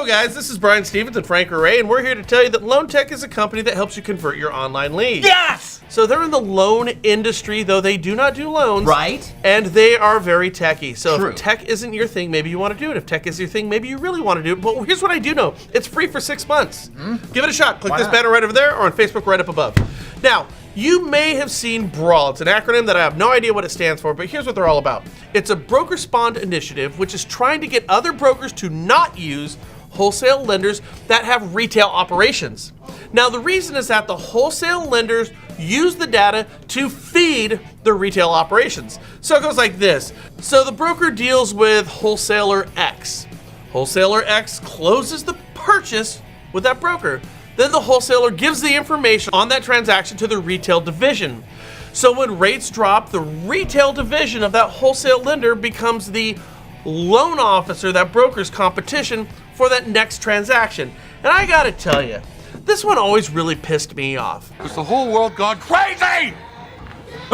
Hello guys, this is Brian Stevens and Frank Array, and we're here to tell you that Loan Tech is a company that helps you convert your online leads. Yes! So they're in the loan industry, though they do not do loans. Right. And they are very techy. So True. if tech isn't your thing, maybe you want to do it. If tech is your thing, maybe you really want to do it. But here's what I do know. It's free for 6 months. Give it a shot. Click Why this not? banner right over there or on Facebook right up above. Now, you may have seen BRAWL. It's an acronym that I have no idea what it stands for, but here's what they're all about. It's a broker spawned initiative, which is trying to get other brokers to not use wholesale lenders that have retail operations. Now, the reason is that the wholesale lenders use the data to feed the retail operations. So it goes like this. So the broker deals with wholesaler X. Wholesaler X closes the purchase with that broker. Then the wholesaler gives the information on that transaction to the retail division. So when rates drop, the retail division of that wholesale lender becomes the loan officer, that broker's competition for that next transaction. And I gotta tell you, this one always really pissed me off. Is the whole world gone crazy? Am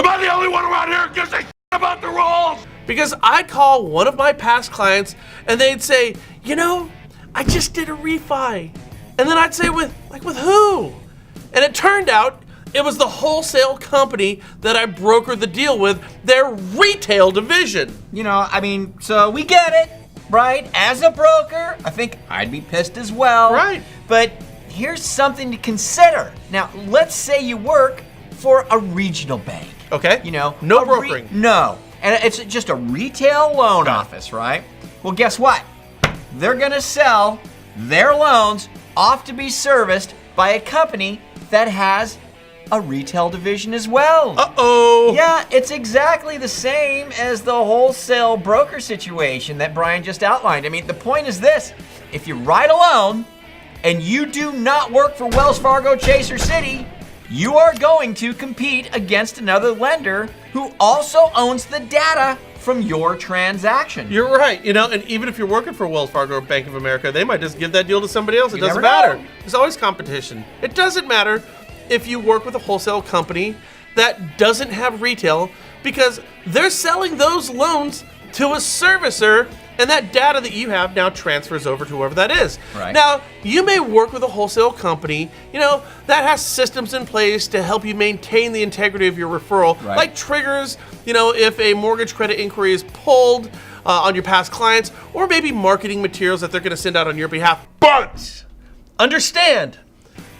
I the only one around here who gives a shit about the rules? Because I'd call one of my past clients and they'd say, you know, I just did a refi. And then I'd say, with who? And it turned out it was the wholesale company that I brokered the deal with, their retail division. You know, I mean, so we get it, right? As a broker, I think I'd be pissed as well. Right. But here's something to consider. Now, let's say you work for a regional bank. Okay. You know, no brokering. No. And it's just a retail loan office, right? Well, guess what? They're gonna sell their loans off to be serviced by a company that has a retail division as well. Uh-oh. Yeah, it's exactly the same as the wholesale broker situation that Brian just outlined. I mean, the point is this: if you write a loan and you do not work for Wells Fargo, Chase, or Citi, you are going to compete against another lender who also owns the data from your transaction. You're right, you know, and even if you're working for Wells Fargo or Bank of America, they might just give that deal to somebody else. It You doesn't never matter. know. There's always competition. It doesn't matter if you work with a wholesale company that doesn't have retail, because they're selling those loans to a servicer, and that data that you have now transfers over to whoever that is. Right. Now, you may work with a wholesale company, you know, that has systems in place to help you maintain the integrity of your referral, Right. like triggers, you know, if a mortgage credit inquiry is pulled on your past clients, or maybe marketing materials that they're gonna send out on your behalf. But understand,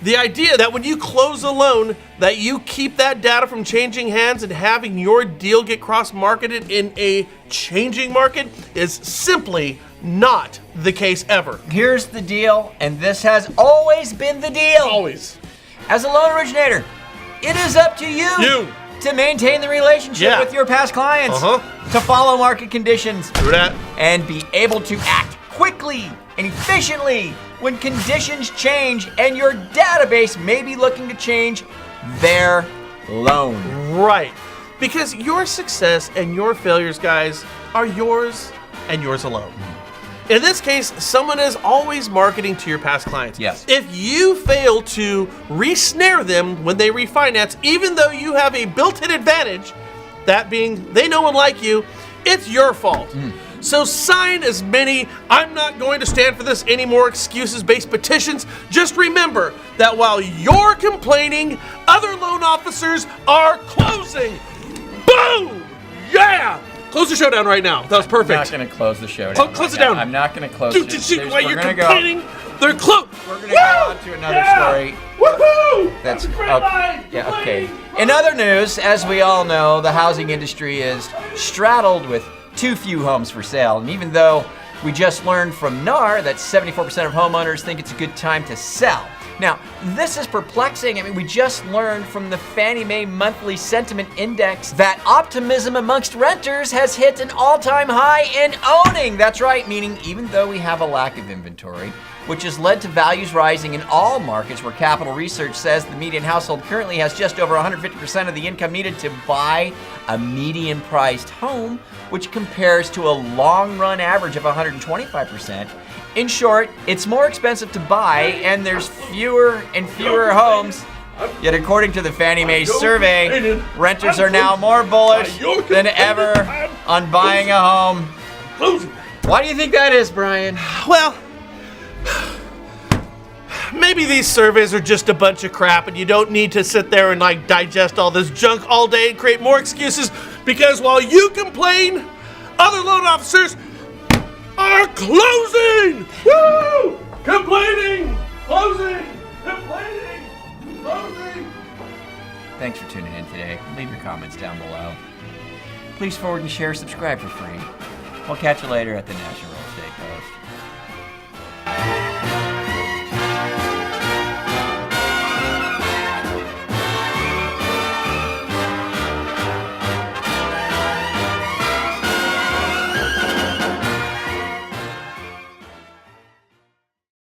the idea that when you close a loan, that you keep that data from changing hands and having your deal get cross-marketed in a changing market is simply not the case ever. Here's the deal, and this has always been the deal. Always. As a loan originator, it is up to you to maintain the relationship with your past clients, to follow market conditions, Do that. and be able to act quickly and efficiently when conditions change and your database may be looking to change their loan. Right. Because your success and your failures, guys, are yours and yours alone. In this case, someone is always marketing to your past clients. Yes. If you fail to re-snare them when they refinance, even though you have a built-in advantage, that being they know and like you, it's your fault. So sign as many "I'm not going to stand for this anymore" excuses-based petitions. Just remember that while you're complaining, other loan officers are closing. Boom! Yeah! Close the show down right now. That was perfect. I'm not going to close the show down. Close it down. I'm not going to close Dude, it. while you're complaining, they're closed. We're going to go on to another story. Woohoo! That's a great okay. line. Yeah, okay. In other news, as we all know, the housing industry is straddled with too few homes for sale. And even though we just learned from NAR that 74% of homeowners think it's a good time to sell. Now, this is perplexing. I mean, we just learned from the Fannie Mae Monthly Sentiment Index that optimism amongst renters has hit an all-time high in owning. That's right, meaning even though we have a lack of inventory, which has led to values rising in all markets where Capital Research says the median household currently has just over 150% of the income needed to buy a median-priced home, which compares to a long-run average of 125%. In short, it's more expensive to buy, and there's fewer and fewer homes. Yet according to the Fannie Mae survey, renters are now more bullish than ever on buying a home. Why do you think that is, Brian? Well, maybe these surveys are just a bunch of crap and you don't need to sit there and like digest all this junk all day and create more excuses, because while you complain, other loan officers are closing! Woo! Complaining! Closing! Complaining! Closing! Thanks for tuning in today. Leave your comments down below. Please forward and share, subscribe for free. We'll catch you later at the National Real Estate Post.